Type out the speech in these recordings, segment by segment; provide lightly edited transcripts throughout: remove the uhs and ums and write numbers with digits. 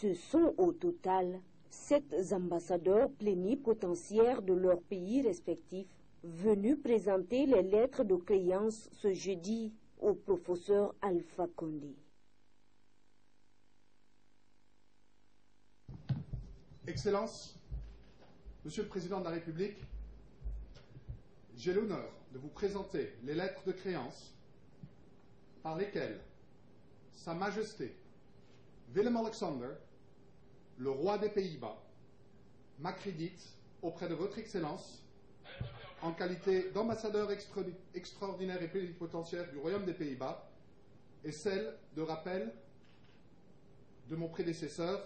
Ce sont au total 7 ambassadeurs plénipotentiaires de leurs pays respectifs venus présenter les lettres de créance ce jeudi au professeur Alpha Condé. Excellences, Monsieur le Président de la République, j'ai l'honneur de vous présenter les lettres de créance par lesquelles Sa Majesté Willem-Alexander, le roi des Pays-Bas, m'accrédite auprès de votre Excellence en qualité d'ambassadeur extraordinaire et plénipotentiaire du Royaume des Pays-Bas et celle de rappel de mon prédécesseur,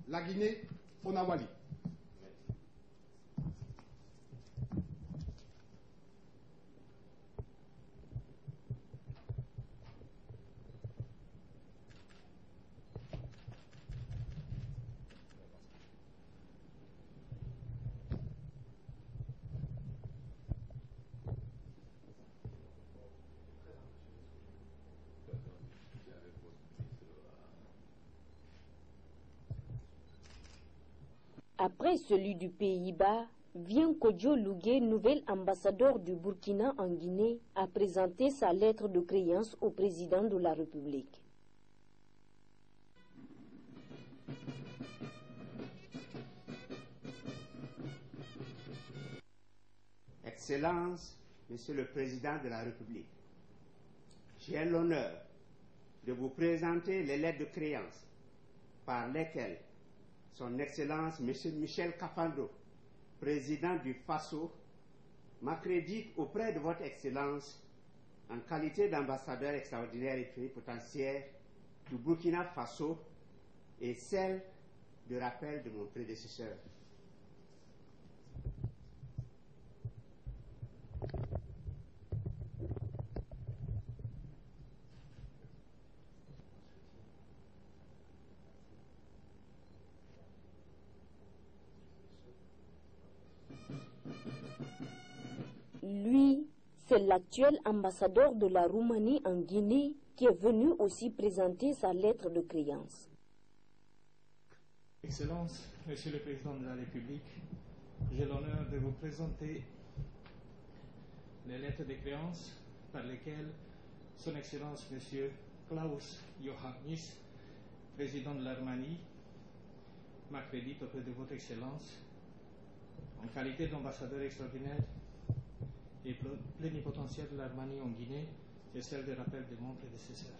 la Guinée-Onawali. Après celui du Pays-Bas, vient Kodjo Lougué, nouvel ambassadeur du Burkina en Guinée, à présenter sa lettre de créance au président de la République. Excellence, Monsieur le Président de la République, j'ai l'honneur de vous présenter les lettres de créance par lesquelles Son Excellence Monsieur Michel Kafando, président du FASO, m'accrédite auprès de votre Excellence en qualité d'ambassadeur extraordinaire et plénipotentiaire du Burkina Faso et celle de rappel de mon prédécesseur. Lui, c'est l'actuel ambassadeur de la Roumanie en Guinée qui est venu aussi présenter sa lettre de créance. Excellence, Monsieur le Président de la République, j'ai l'honneur de vous présenter les lettres de créance par lesquelles Son Excellence Monsieur Klaus Johannis, président de l'Arménie, m'accrédite auprès de votre Excellence en qualité d'ambassadeur extraordinaire et plénipotentiaire de l'Arménie en Guinée et celle de rappel de mon prédécesseur.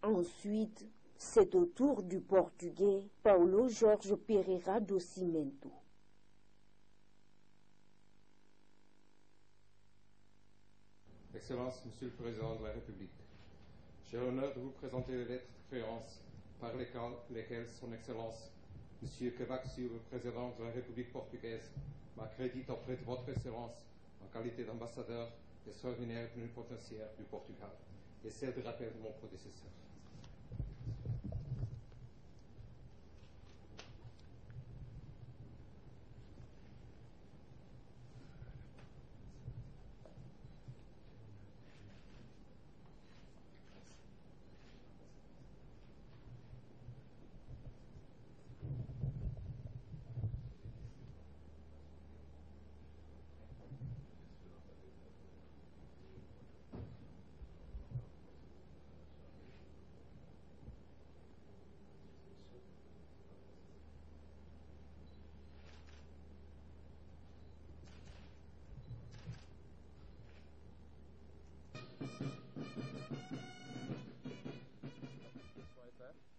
Ensuite, c'est au tour du Portugais Paulo Jorge Pereira do Cimento. Excellence, Monsieur le Président de la République, j'ai l'honneur de vous présenter les lettres de créance par lesquelles Son Excellence, Monsieur Cavaco Silva, le Président de la République portugaise, m'accrédite auprès de votre Excellence en qualité d'ambassadeur extraordinaire et plénipotentiaire du Portugal, et celle de rappel de mon prédécesseur.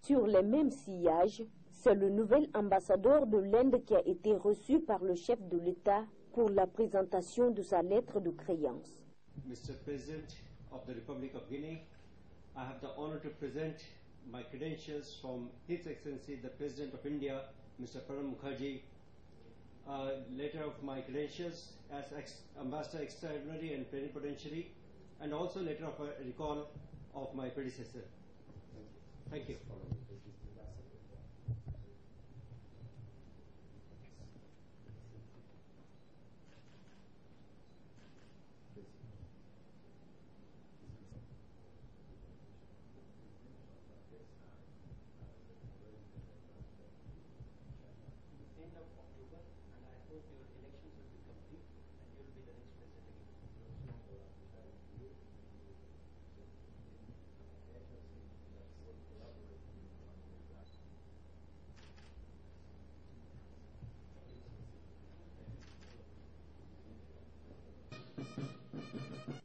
Sur les mêmes sillages, C'est le nouvel ambassadeur de l'Inde qui a été reçu par le chef de l'État pour la présentation de sa lettre de créance. Mr. President of the Republic of Guinea, I have the honor to present my credentials from His Excellency the President of India, Mr. Pranab Mukherjee. Letter of my credentials as Ambassador Extraordinary and Plenipotentiary, and also letter of recall of my predecessor. Thank you.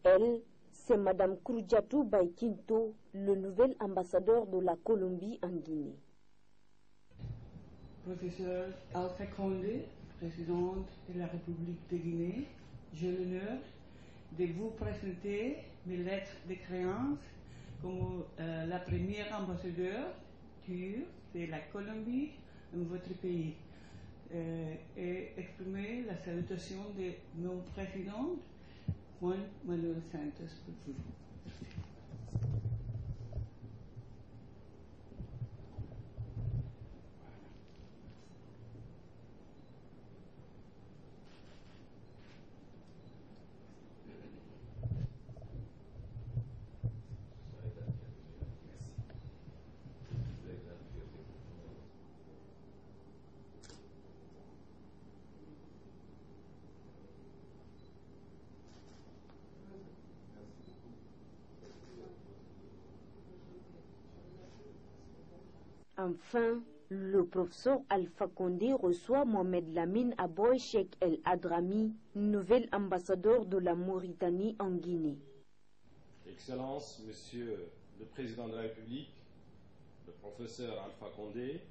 Elle, c'est Mme Kouroudiatou Baikinto, le nouvel ambassadeur de la Colombie en Guinée. Professeur Alpha Condé, présidente de la République de Guinée, j'ai l'honneur de vous présenter mes lettres de créance comme la première ambassadeur de la Colombie dans votre pays et exprimer la salutation de mon président Juan Manuel Santos pour vous. Enfin, le professeur Alpha Condé reçoit Mohamed Lamine Aboy Cheikh El Hadrami, nouvel ambassadeur de la Mauritanie en Guinée. Excellences, Monsieur le Président de la République, le professeur Alpha Condé,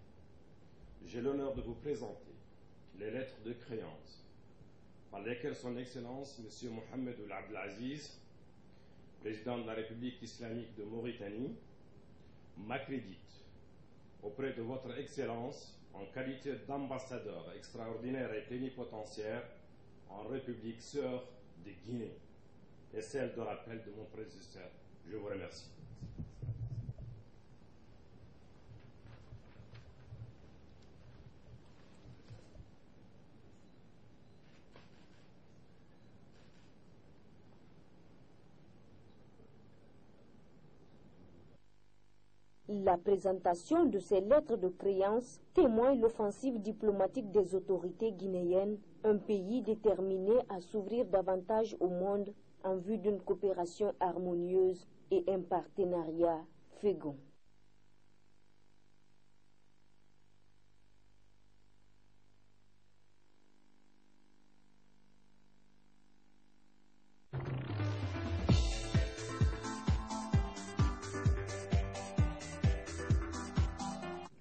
j'ai l'honneur de vous présenter les lettres de créance par lesquelles Son Excellence Monsieur Mohamed Ould Abdelaziz, Président de la République islamique de Mauritanie, m'accrédite auprès de votre Excellence en qualité d'ambassadeur extraordinaire et plénipotentiaire en République sœur de Guinée et celle de rappel de mon prédécesseur. Je vous remercie. La présentation de ces lettres de créance témoigne l'offensive diplomatique des autorités guinéennes, un pays déterminé à s'ouvrir davantage au monde en vue d'une coopération harmonieuse et un partenariat fécond.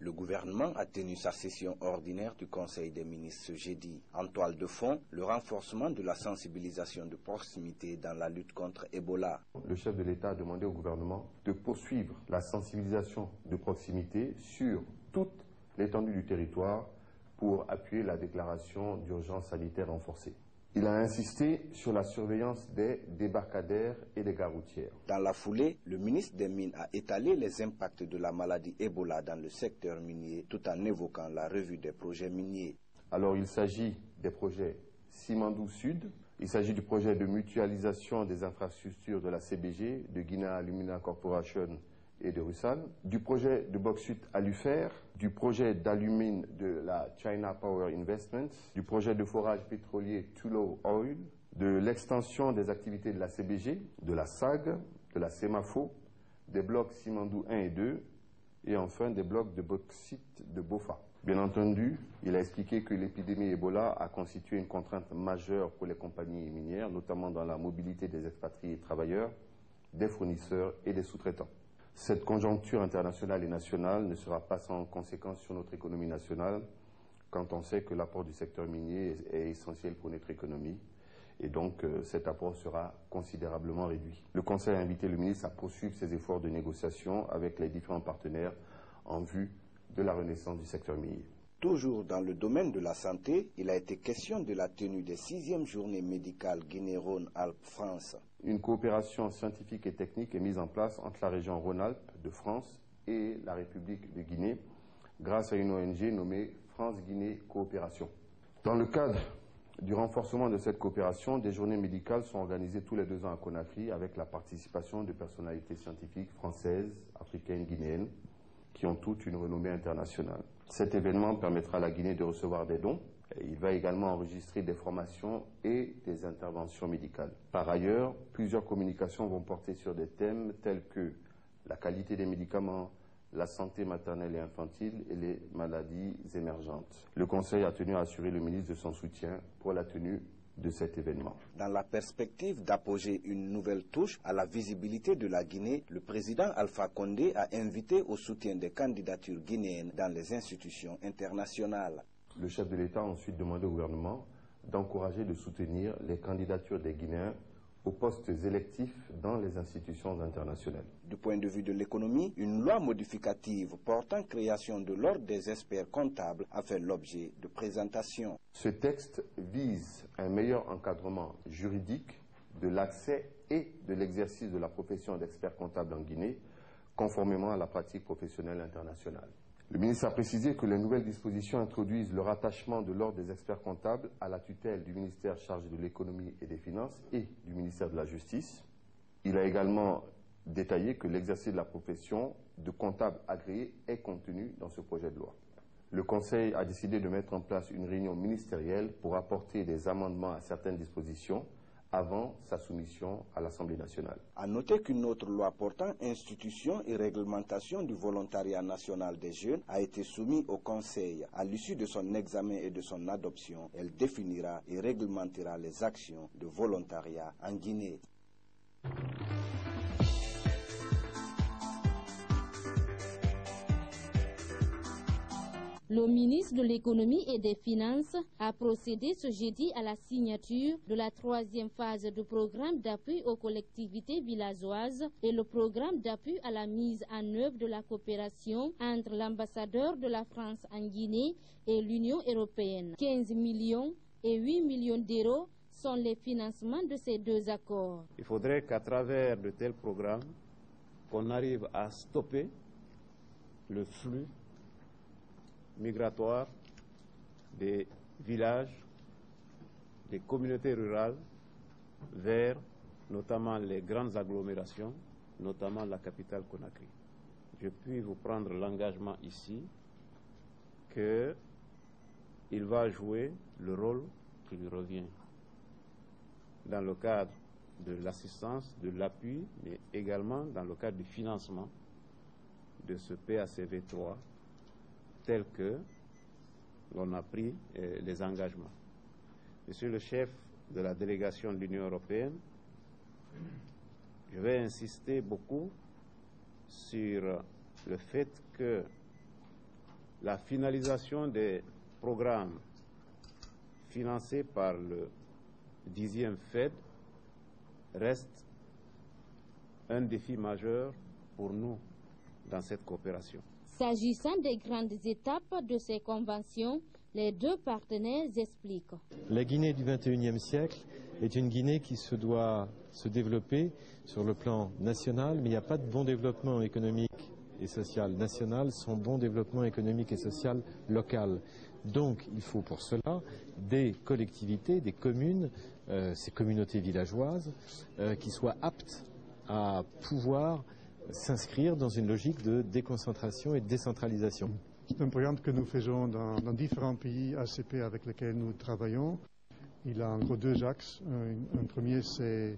Le gouvernement a tenu sa session ordinaire du Conseil des ministres ce jeudi. En toile de fond, le renforcement de la sensibilisation de proximité dans la lutte contre Ebola. Le chef de l'État a demandé au gouvernement de poursuivre la sensibilisation de proximité sur toute l'étendue du territoire pour appuyer la déclaration d'urgence sanitaire renforcée. Il a insisté sur la surveillance des débarcadères et des gares routières. Dans la foulée, le ministre des Mines a étalé les impacts de la maladie Ebola dans le secteur minier tout en évoquant la revue des projets miniers. Alors il s'agit des projets Simandou Sud, il s'agit du projet de mutualisation des infrastructures de la CBG, de Guinea Alumina Corporation et de Rusal, du projet de bauxite à l'UFER, du projet d'alumine de la China Power Investments, du projet de forage pétrolier Tullow Oil, de l'extension des activités de la CBG, de la SAG, de la CEMAFO, des blocs Simandou 1 et 2, et enfin des blocs de bauxite de Bofa. Bien entendu, il a expliqué que l'épidémie Ebola a constitué une contrainte majeure pour les compagnies minières, notamment dans la mobilité des expatriés et travailleurs, des fournisseurs et des sous-traitants. Cette conjoncture internationale et nationale ne sera pas sans conséquences sur notre économie nationale, quand on sait que l'apport du secteur minier est essentiel pour notre économie. Et donc, cet apport sera considérablement réduit. Le Conseil a invité le ministre à poursuivre ses efforts de négociation avec les différents partenaires en vue de la renaissance du secteur minier. Toujours dans le domaine de la santé, il a été question de la tenue des 6e journées médicales Guinée-Rhône-Alpes-France. Une coopération scientifique et technique est mise en place entre la région Rhône-Alpes de France et la République de Guinée grâce à une ONG nommée France-Guinée Coopération. Dans le cadre du renforcement de cette coopération, des journées médicales sont organisées tous les 2 ans à Conakry avec la participation de personnalités scientifiques françaises, africaines, guinéennes, qui ont toutes une renommée internationale. Cet événement permettra à la Guinée de recevoir des dons. Il va également enregistrer des formations et des interventions médicales. Par ailleurs, plusieurs communications vont porter sur des thèmes tels que la qualité des médicaments, la santé maternelle et infantile et les maladies émergentes. Le Conseil a tenu à assurer le ministre de son soutien pour la tenue de cet événement. Dans la perspective d'apposer une nouvelle touche à la visibilité de la Guinée, le président Alpha Condé a invité au soutien des candidatures guinéennes dans les institutions internationales. Le chef de l'État a ensuite demandé au gouvernement d'encourager et de soutenir les candidatures des Guinéens aux postes électifs dans les institutions internationales. Du point de vue de l'économie, une loi modificative portant création de l'ordre des experts comptables a fait l'objet de présentation. Ce texte vise un meilleur encadrement juridique de l'accès et de l'exercice de la profession d'expert comptable en Guinée, conformément à la pratique professionnelle internationale. Le ministre a précisé que les nouvelles dispositions introduisent le rattachement de l'ordre des experts comptables à la tutelle du ministère chargé de l'économie et des finances et du ministère de la Justice. Il a également détaillé que l'exercice de la profession de comptable agréé est contenu dans ce projet de loi. Le Conseil a décidé de mettre en place une réunion ministérielle pour apporter des amendements à certaines dispositions avant sa soumission à l'Assemblée nationale. À noter qu'une autre loi portant institution et réglementation du volontariat national des jeunes a été soumise au Conseil. À l'issue de son examen et de son adoption, elle définira et réglementera les actions de volontariat en Guinée. Le ministre de l'Économie et des Finances a procédé ce jeudi à la signature de la 3e phase du programme d'appui aux collectivités villageoises et le programme d'appui à la mise en œuvre de la coopération entre l'ambassadeur de la France en Guinée et l'Union européenne. 15 millions et 8 millions d'euros sont les financements de ces 2 accords. Il faudrait qu'à travers de tels programmes, qu'on arrive à stopper le flux migratoire des villages, des communautés rurales vers notamment les grandes agglomérations, notamment la capitale Conakry. Je puis vous prendre l'engagement ici qu'il va jouer le rôle qui lui revient dans le cadre de l'assistance, de l'appui, mais également dans le cadre du financement de ce PACV3 tel que l'on a pris les engagements. Monsieur le chef de la délégation de l'Union européenne, je vais insister beaucoup sur le fait que la finalisation des programmes financés par le 10e FED reste un défi majeur pour nous dans cette coopération. S'agissant des grandes étapes de ces conventions, les 2 partenaires expliquent. La Guinée du XXIe siècle est une Guinée qui se doit se développer sur le plan national, mais il n'y a pas de bon développement économique et social national sans bon développement économique et social local. Donc il faut pour cela des collectivités, des communes, ces communautés villageoises, qui soient aptes à pouvoir s'inscrire dans une logique de déconcentration et de décentralisation. C'est un programme que nous faisons dans différents pays ACP avec lesquels nous travaillons. Il a en gros 2 axes. Un premier, c'est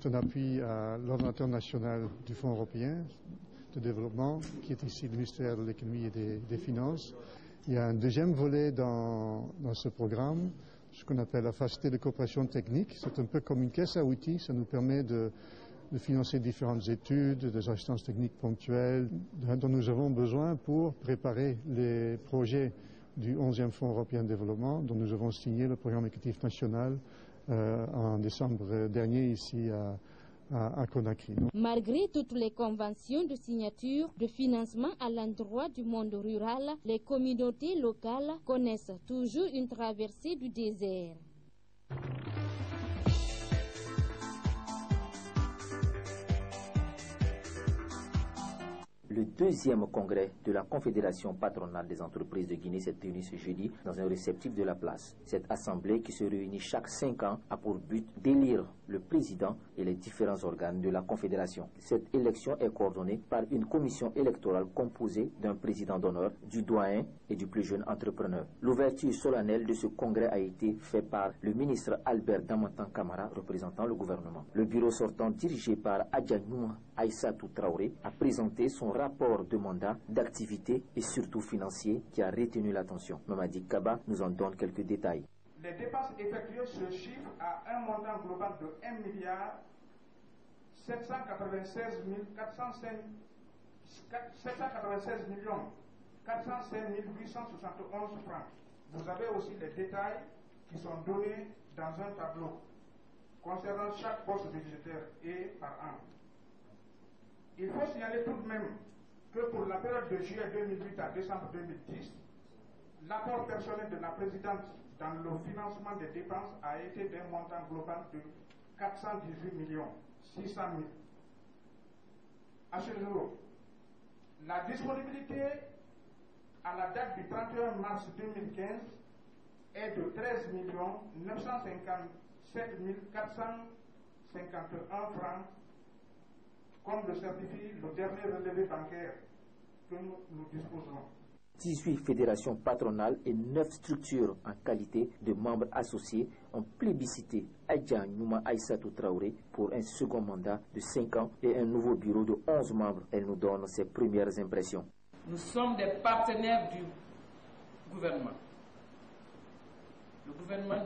un appui à l'ordonnateur national du Fonds européen de développement, qui est ici le ministère de l'économie et des finances. Il y a un deuxième volet dans ce programme, ce qu'on appelle la facilité de coopération technique. C'est un peu comme une caisse à outils. Ça nous permet de financer différentes études, des assistances techniques ponctuelles dont nous avons besoin pour préparer les projets du 11e Fonds européen de développement dont nous avons signé le programme éducatif national en décembre dernier ici à Conakry. Malgré toutes les conventions de signature de financement à l'endroit du monde rural, les communautés locales connaissent toujours une traversée du désert. Le deuxième congrès de la Confédération patronale des entreprises de Guinée s'est tenu ce jeudi dans un réceptif de la place. Cette assemblée qui se réunit chaque 5 ans a pour but d'élire le président et les différents organes de la Confédération. Cette élection est coordonnée par une commission électorale composée d'un président d'honneur, du doyen et du plus jeune entrepreneur. L'ouverture solennelle de ce congrès a été faite par le ministre Albert Damantan Camara, représentant le gouvernement. Le bureau sortant, dirigé par Adjanouma Aïssatou Traoré, a présenté son rapport de mandat, d'activité et surtout financier qui a retenu l'attention. Mamadi Kaba nous en donne quelques détails. Les dépenses effectuées se chiffrent à un montant global de 1 milliard 796 millions 405 871 francs. Vous avez aussi les détails qui sont donnés dans un tableau concernant chaque poste budgétaire et par an. Il faut signaler tout de même que pour la période de juillet 2008 à décembre 2010, l'apport personnel de la présidente dans le financement des dépenses a été d'un montant global de 418 600 000. À ce jour, la disponibilité à la date du 31 mars 2015 est de 13 957 451 francs, comme le certifie le dernier relevé bancaire que nous disposons. 18 fédérations patronales et 9 structures en qualité de membres associés ont plébiscité Adjanouma Aïssatou Traoré pour un second mandat de 5 ans et un nouveau bureau de 11 membres. Elle nous donne ses premières impressions. Nous sommes des partenaires du gouvernement. Le gouvernement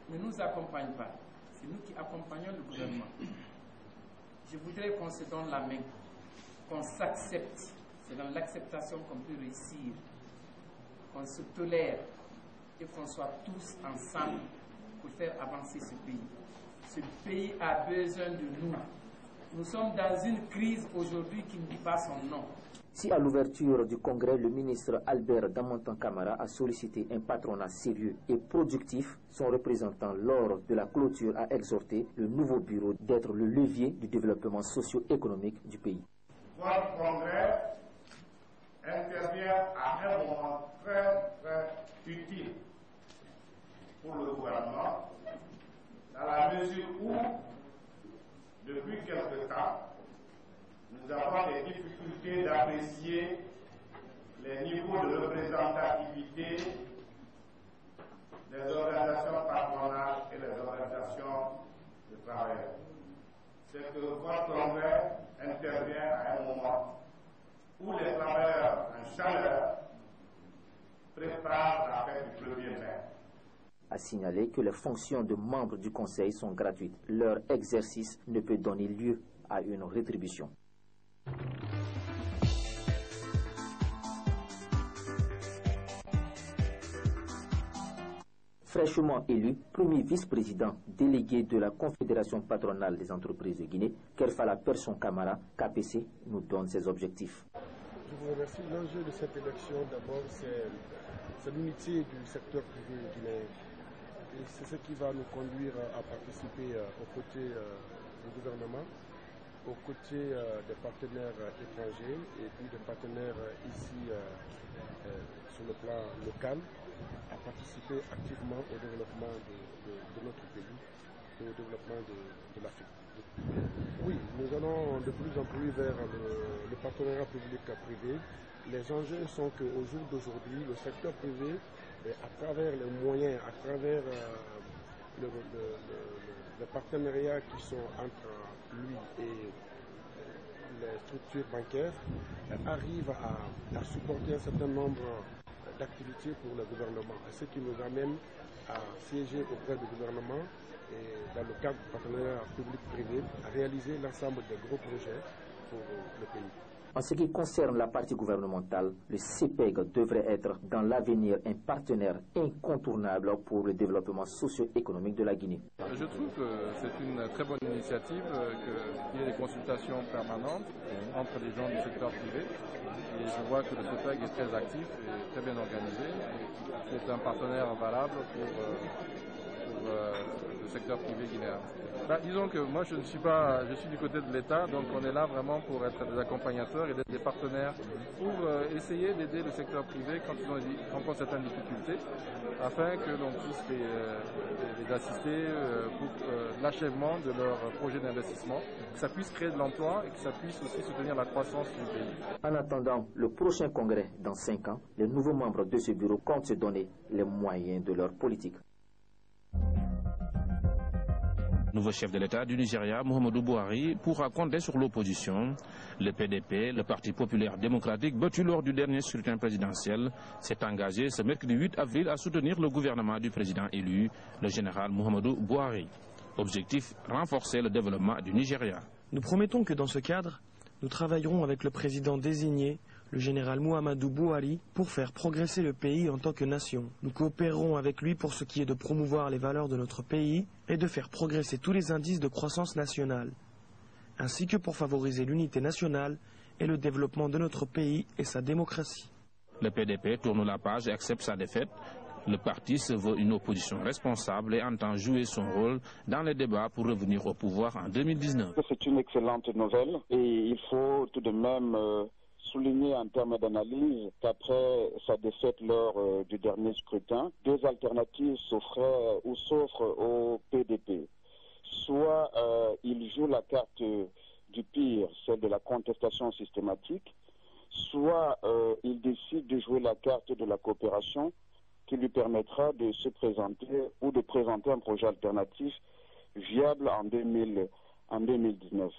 ne nous accompagne pas. C'est nous qui accompagnons le gouvernement. Je voudrais qu'on se donne la main, qu'on s'accepte. C'est dans l'acceptation qu'on peut réussir, qu'on se tolère et qu'on soit tous ensemble pour faire avancer ce pays. Ce pays a besoin de nous. Nous sommes dans une crise aujourd'hui qui ne dit pas son nom. Si à l'ouverture du congrès, le ministre Albert Damantan Camara a sollicité un patronat sérieux et productif, son représentant lors de la clôture a exhorté le nouveau bureau d'être le levier du développement socio-économique du pays. Votre congrès intervient à un moment très utile pour le gouvernement, dans la mesure où, depuis quelque temps, nous avons des difficultés d'apprécier les niveaux de représentativité des organisations patronales et des organisations de travailleurs. C'est que votre congrès intervient à un moment où les travailleurs en chaleur préparent la fête du 1er mai. A signaler que les fonctions de membres du Conseil sont gratuites. Leur exercice ne peut donner lieu à une rétribution. Fraîchement élu premier vice-président délégué de la Confédération patronale des entreprises de Guinée, Kerfala Persson Camara, KPC, nous donne ses objectifs. Je vous remercie. L'enjeu de cette élection, d'abord, c'est l'unité du secteur privé guinéen. Et c'est ce qui va nous conduire à participer aux côtés du gouvernement, aux côtés des partenaires étrangers et puis des partenaires ici sur le plan local, à participer activement au développement de notre pays et au développement de l'Afrique. Oui, nous allons de plus en plus vers le partenariat public-privé. Les enjeux sont qu'au jour d'aujourd'hui, le secteur privé, à travers les moyens, à travers les partenariats qui sont entre lui et les structures bancaires, arrive à supporter un certain nombre d'activités pour le gouvernement, ce qui nous amène à siéger auprès du gouvernement et dans le cadre du partenariat public-privé, réaliser l'ensemble des gros projets pour le pays. En ce qui concerne la partie gouvernementale, le CPEG devrait être dans l'avenir un partenaire incontournable pour le développement socio-économique de la Guinée. Je trouve que c'est une très bonne initiative qu'il y ait des consultations permanentes entre les gens du secteur privé. Et je vois que le CPEG est très actif et très bien organisé. C'est un partenaire valable pour le secteur privé guinéen. Disons que moi je suis du côté de l'État, donc on est là vraiment pour être des accompagnateurs et des partenaires pour essayer d'aider le secteur privé quand ils rencontrent certaines difficultés, afin que l'on puisse les assister pour l'achèvement de leur projet d'investissement, que ça puisse créer de l'emploi et que ça puisse aussi soutenir la croissance du pays. En attendant le prochain congrès dans 5 ans, les nouveaux membres de ce bureau comptent se donner les moyens de leur politique. Nouveau chef de l'État du Nigeria, Muhammadu Buhari, pourra compter sur l'opposition. Le PDP, le Parti populaire démocratique, battu lors du dernier scrutin présidentiel, s'est engagé ce mercredi 8 avril à soutenir le gouvernement du président élu, le général Muhammadu Buhari. Objectif, renforcer le développement du Nigeria. Nous promettons que dans ce cadre, nous travaillerons avec le président désigné, le général Muhammadu Buhari, pour faire progresser le pays en tant que nation. Nous coopérerons avec lui pour ce qui est de promouvoir les valeurs de notre pays et de faire progresser tous les indices de croissance nationale, ainsi que pour favoriser l'unité nationale et le développement de notre pays et sa démocratie. Le PDP tourne la page et accepte sa défaite. Le parti se veut une opposition responsable et entend jouer son rôle dans les débats pour revenir au pouvoir en 2019. C'est une excellente nouvelle et il faut tout de même souligner en termes d'analyse qu'après sa défaite lors du dernier scrutin, deux alternatives s'offrent au PDP. Soit il joue la carte du pire, celle de la contestation systématique, soit il décide de jouer la carte de la coopération qui lui permettra de se présenter ou de présenter un projet alternatif viable en 2019.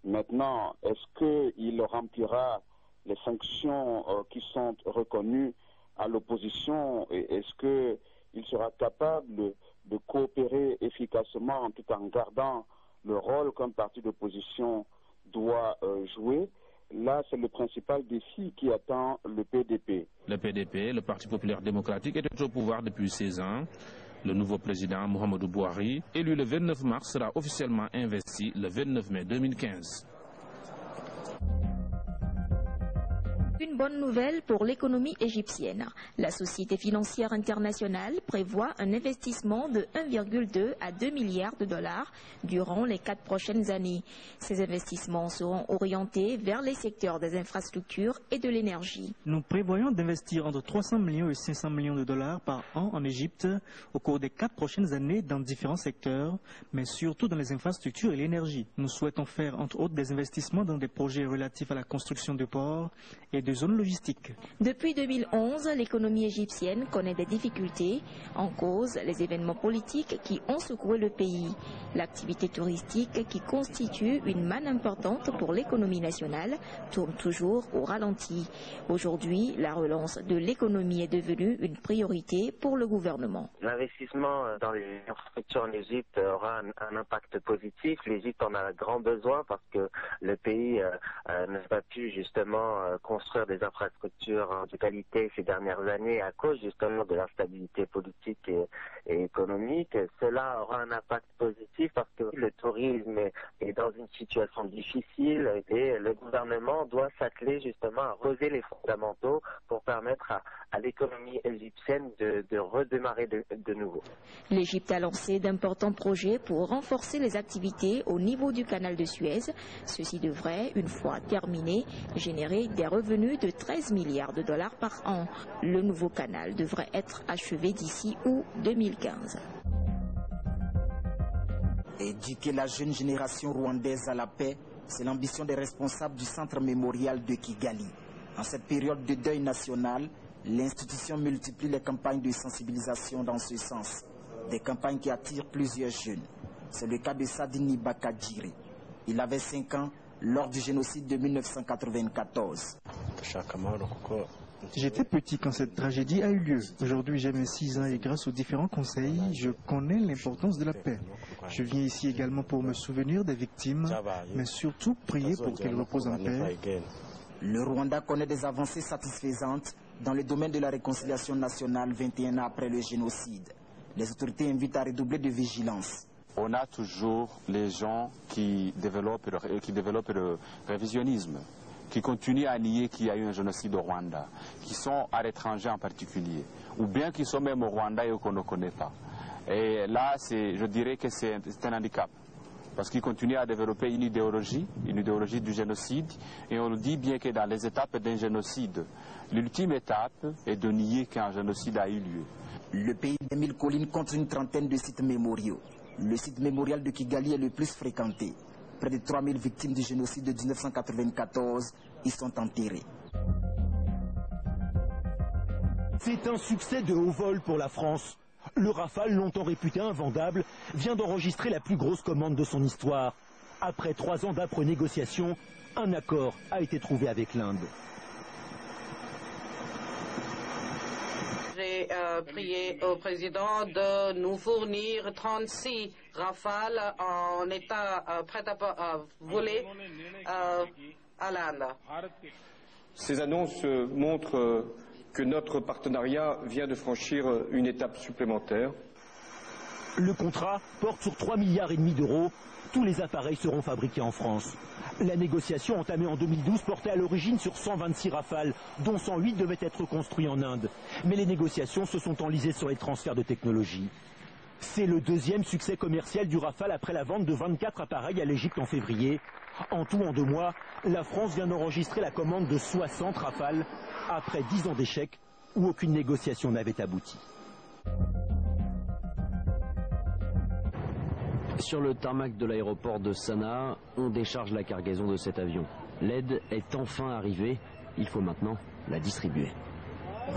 Maintenant, est-ce qu'il remplira les fonctions qui sont reconnues à l'opposition, est-ce qu'il sera capable de coopérer efficacement tout en gardant le rôle qu'un parti d'opposition doit jouer? Là, c'est le principal défi qui attend le PDP. Le PDP, le Parti populaire démocratique, était au pouvoir depuis 16 ans. Le nouveau président Muhammadu Buhari, élu le 29 mars, sera officiellement investi le 29 mai 2015. Une bonne nouvelle pour l'économie égyptienne. La Société financière internationale prévoit un investissement de 1,2 à 2 milliards de dollars durant les 4 prochaines années. Ces investissements seront orientés vers les secteurs des infrastructures et de l'énergie. Nous prévoyons d'investir entre 300 millions et 500 millions de dollars par an en Égypte au cours des 4 prochaines années dans différents secteurs, mais surtout dans les infrastructures et l'énergie. Nous souhaitons faire entre autres des investissements dans des projets relatifs à la construction de ports et de zones logistiques. Depuis 2011, l'économie égyptienne connaît des difficultés. En cause, les événements politiques qui ont secoué le pays. L'activité touristique, qui constitue une manne importante pour l'économie nationale, tourne toujours au ralenti. Aujourd'hui, la relance de l'économie est devenue une priorité pour le gouvernement. L'investissement dans les infrastructures en Égypte aura un impact positif. L'Égypte en a grand besoin parce que le pays n'a pas pu justement construire des infrastructures de qualité ces dernières années à cause justement de l'instabilité politique et économique. Cela aura un impact positif parce que le tourisme est dans une situation difficile et le gouvernement doit s'atteler justement à relever les fondamentaux pour permettre à l'économie égyptienne de redémarrer de nouveau. L'Égypte a lancé d'importants projets pour renforcer les activités au niveau du canal de Suez. Ceci devrait, une fois terminé, générer des revenus de 13 milliards de dollars par an. Le nouveau canal devrait être achevé d'ici août 2015. Éduquer la jeune génération rwandaise à la paix, c'est l'ambition des responsables du centre mémorial de Kigali. En cette période de deuil national, l'institution multiplie les campagnes de sensibilisation dans ce sens. Des campagnes qui attirent plusieurs jeunes. C'est le cas de Sadini Bakadjiri. Il avait 5 ans lors du génocide de 1994. J'étais petit quand cette tragédie a eu lieu. Aujourd'hui, j'ai 26 ans et grâce aux différents conseils, je connais l'importance de la paix. Je viens ici également pour me souvenir des victimes, mais surtout prier pour qu'elles reposent en paix. Le Rwanda connaît des avancées satisfaisantes dans le domaine de la réconciliation nationale 21 ans après le génocide. Les autorités invitent à redoubler de vigilance. On a toujours les gens qui développent le révisionnisme, qui continuent à nier qu'il y a eu un génocide au Rwanda, qui sont à l'étranger en particulier, ou bien qui sont même au Rwanda et qu'on ne connaît pas. Et là, je dirais que c'est un handicap, parce qu'ils continuent à développer une idéologie du génocide, et on nous dit bien que dans les étapes d'un génocide, l'ultime étape est de nier qu'un génocide a eu lieu. Le pays des 1000 collines compte une trentaine de sites mémoriaux. Le site mémorial de Kigali est le plus fréquenté. Près de 3000 victimes du génocide de 1994 y sont enterrées. C'est un succès de haut vol pour la France. Le Rafale, longtemps réputé invendable, vient d'enregistrer la plus grosse commande de son histoire. Après 3 ans d'âpres négociations, un accord a été trouvé avec l'Inde. J'ai prié au président de nous fournir 36 Rafales en état prêt à voler à l'Inde. Ces annonces montrent que notre partenariat vient de franchir une étape supplémentaire. Le contrat porte sur 3,5 milliards d'euros. Tous les appareils seront fabriqués en France. La négociation entamée en 2012 portait à l'origine sur 126 Rafales, dont 108 devaient être construits en Inde. Mais les négociations se sont enlisées sur les transferts de technologie. C'est le 2e succès commercial du Rafale après la vente de 24 appareils à l'Égypte en février. En tout, en 2 mois, la France vient d'enregistrer la commande de 60 Rafales après 10 ans d'échecs où aucune négociation n'avait abouti. Sur le tarmac de l'aéroport de Sanaa, on décharge la cargaison de cet avion. L'aide est enfin arrivée, il faut maintenant la distribuer. Le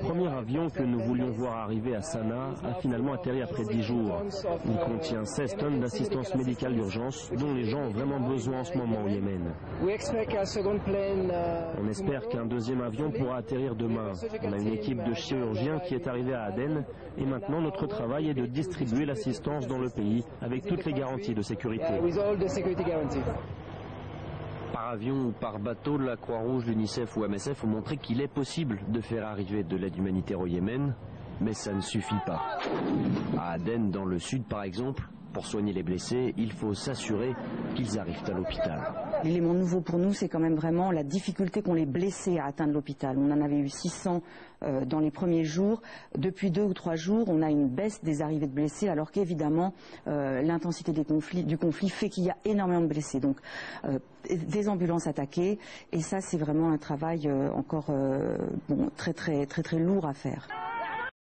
premier avion que nous voulions voir arriver à Sanaa a finalement atterri après 10 jours. Il contient 16 tonnes d'assistance médicale d'urgence dont les gens ont vraiment besoin en ce moment au Yémen. On espère qu'un 2e avion pourra atterrir demain. On a une équipe de chirurgiens qui est arrivée à Aden et maintenant notre travail est de distribuer l'assistance dans le pays avec toutes les garanties de sécurité. Par avion ou par bateau, la Croix-Rouge, l'UNICEF ou MSF ont montré qu'il est possible de faire arriver de l'aide humanitaire au Yémen, mais ça ne suffit pas. À Aden, dans le sud par exemple, pour soigner les blessés, il faut s'assurer qu'ils arrivent à l'hôpital. L'élément nouveau pour nous, c'est quand même vraiment la difficulté qu'ont les blessés à atteindre l'hôpital. On en avait eu 600 dans les premiers jours. Depuis 2 ou 3 jours, on a une baisse des arrivées de blessés, alors qu'évidemment, l'intensité du conflit fait qu'il y a énormément de blessés. Donc, des ambulances attaquées, et ça, c'est vraiment un travail encore très lourd à faire.